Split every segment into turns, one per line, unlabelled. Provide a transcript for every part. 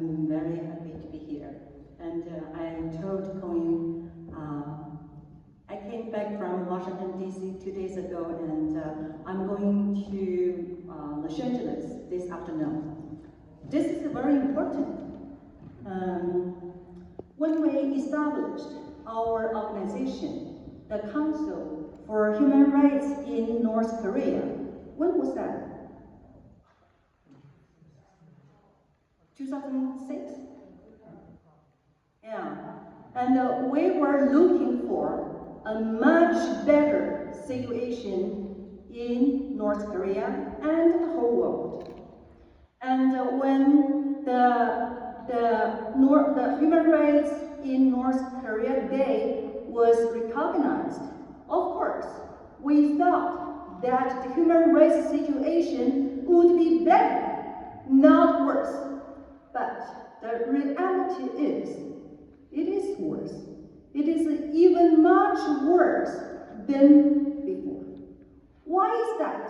I'm very happy to be here. And I told Cohen, I came back from Washington, D.C. 2 days ago, and I'm going to Los Angeles this afternoon. This is very important. When we established our organization, the Council for Human Rights in North Korea, when was that? 2006? Yeah. And we were looking for a much better situation in North Korea and the whole world. And when the Human Rights in North Korea Day was recognized, of course, we thought that the human rights situation would be better, not worse. But the reality is, it is worse. It is even much worse than before. Why is that?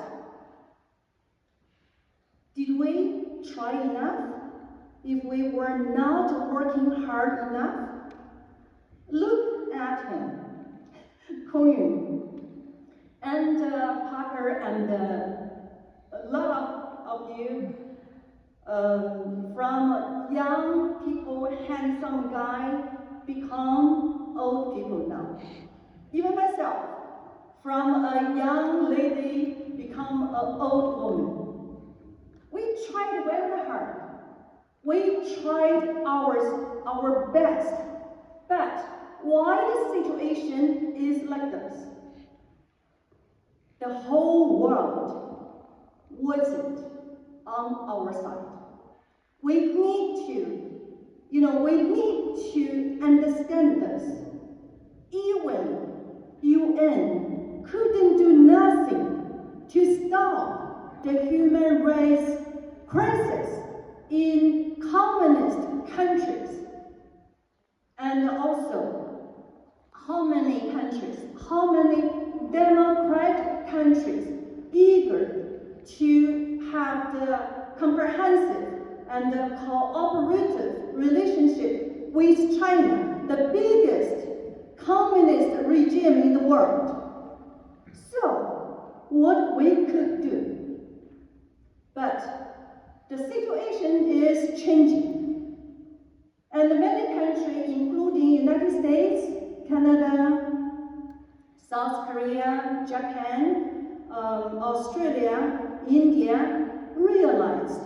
Did we try enough? If we were not working hard enough? Look at him, Cohen, and Parker, and a lot of you, from young people, handsome guy, become old people now. Even myself, from a young lady, become an old woman. We tried very hard. We tried our best. But why the situation is like this? The whole world wasn't on our side. We need to understand this. Even UN couldn't do nothing to stop the human rights crisis in communist countries. And also, how many democratic countries eager to have the comprehensive and the cooperative relationship with China, the biggest communist regime in the world. So, what we could do? But the situation is changing. And many countries, including United States, Canada, South Korea, Japan, Australia, India, realized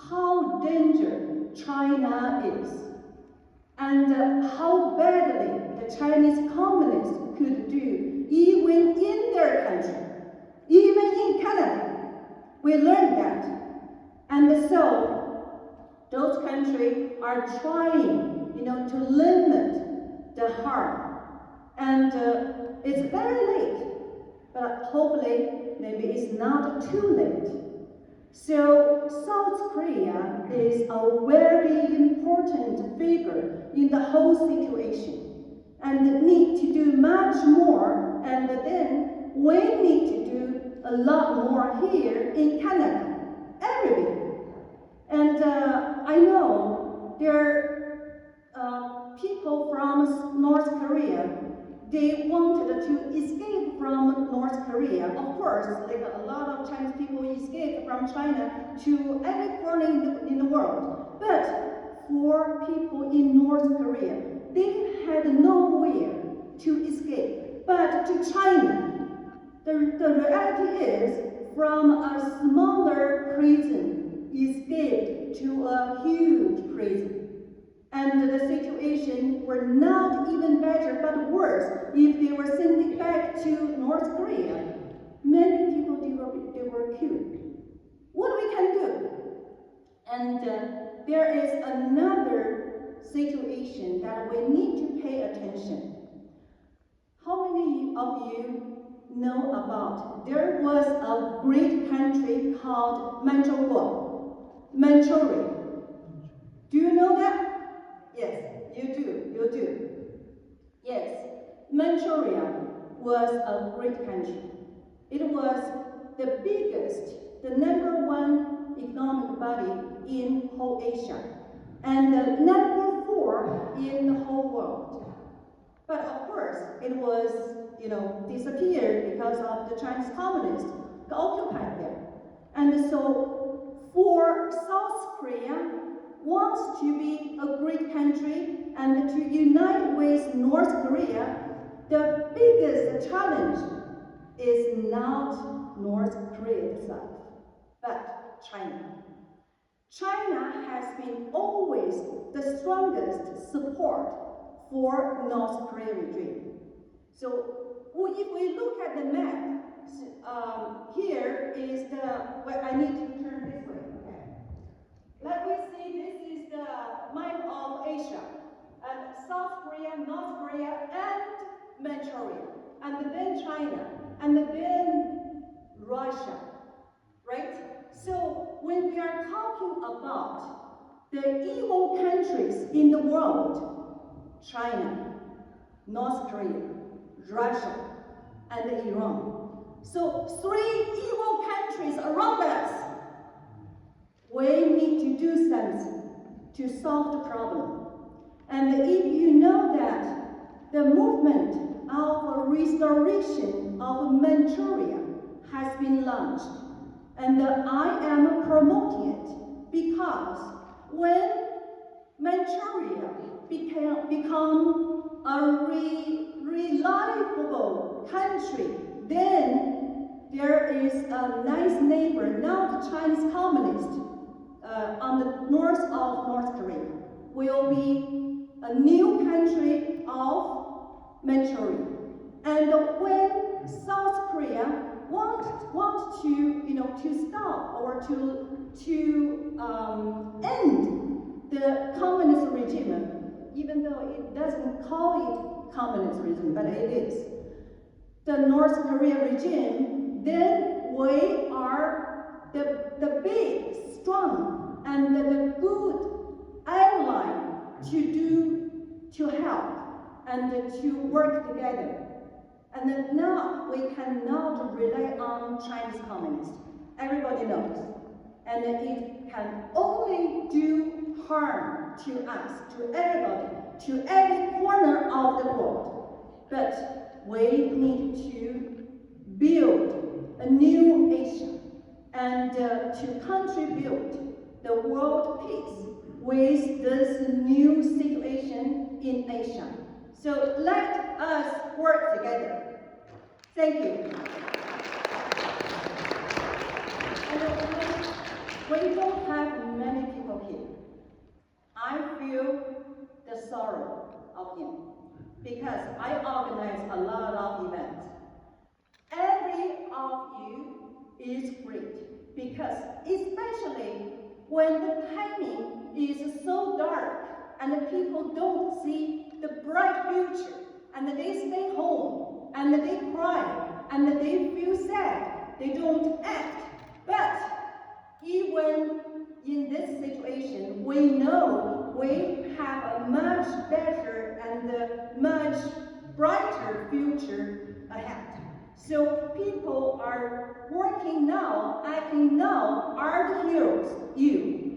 how dangerous China is, and how badly the Chinese communists could do, even in their country, even in Canada. We learned that. And so, those countries are trying, to limit the harm. And it's very late, but hopefully, maybe it's not too late. So, South Korea is a very important figure in the whole situation, and need to do much more, and then we need to do a lot more here in Canada, everywhere. And I know there are people from North Korea, they wanted to escape from North Korea. Of course, like a lot of Chinese people escape from China to every corner in the world. But for people in North Korea, they had nowhere to escape but to China. The reality is, from a smaller prison, escaped to a huge prison. And the situation were not even better, but worse, if they were sent back to North Korea. Many people, they were killed. What we can do? And there is another situation that we need to pay attention. How many of you know about? There was a great country called Manchuria. Do you know that? Yes, you do. Yes, Manchuria was a great country. It was the biggest, the #1 economic body in whole Asia. and number 4 in the whole world. But of course, it was, disappeared because of the Chinese communists occupied there. And so, for South Korea wants to be a great country and to unite with North Korea, the biggest challenge is not North Korea itself, but China. China has been always the strongest support for North Korea regime. So if we look at the map, here is I need to turn this way, okay. Let me see, this is the map of Asia. And South Korea, North Korea, and Manchuria. And then China, and then Russia, right? So when we are talking about the evil countries in the world, China, North Korea, Russia, and Iran. So 3 evil countries around us. We need to do something to solve the problem. And if you know that the movement of restoration of Manchuria has been launched, and I am promoting it because when Manchuria become a reliable country, then there is a nice neighbor, now the Chinese communist, on the north of North Korea, will be a new country of Manchuria. And when South Korea want to stop or to end the communist regime, even though it doesn't call it communist regime, but it is, the North Korea regime, then we are the big, strong, and the good ally to help and to work together. And then now we cannot rely on Chinese communists. Everybody knows. And it can only do harm to us, to everybody, to every corner of the world. But we need to build a new Asia and to contribute the world peace with this new situation in Asia. So let us work together. Thank you. And we don't have many people here. I feel the sorrow of him because I organize a lot of events. Every of you is great because especially when the timing is so dark and the people don't see the bright future and they stay home and they cry and they feel sad, they don't act. But even in this situation, we know we have a much better and a much brighter future ahead. So people are working now, acting now, are the heroes, you.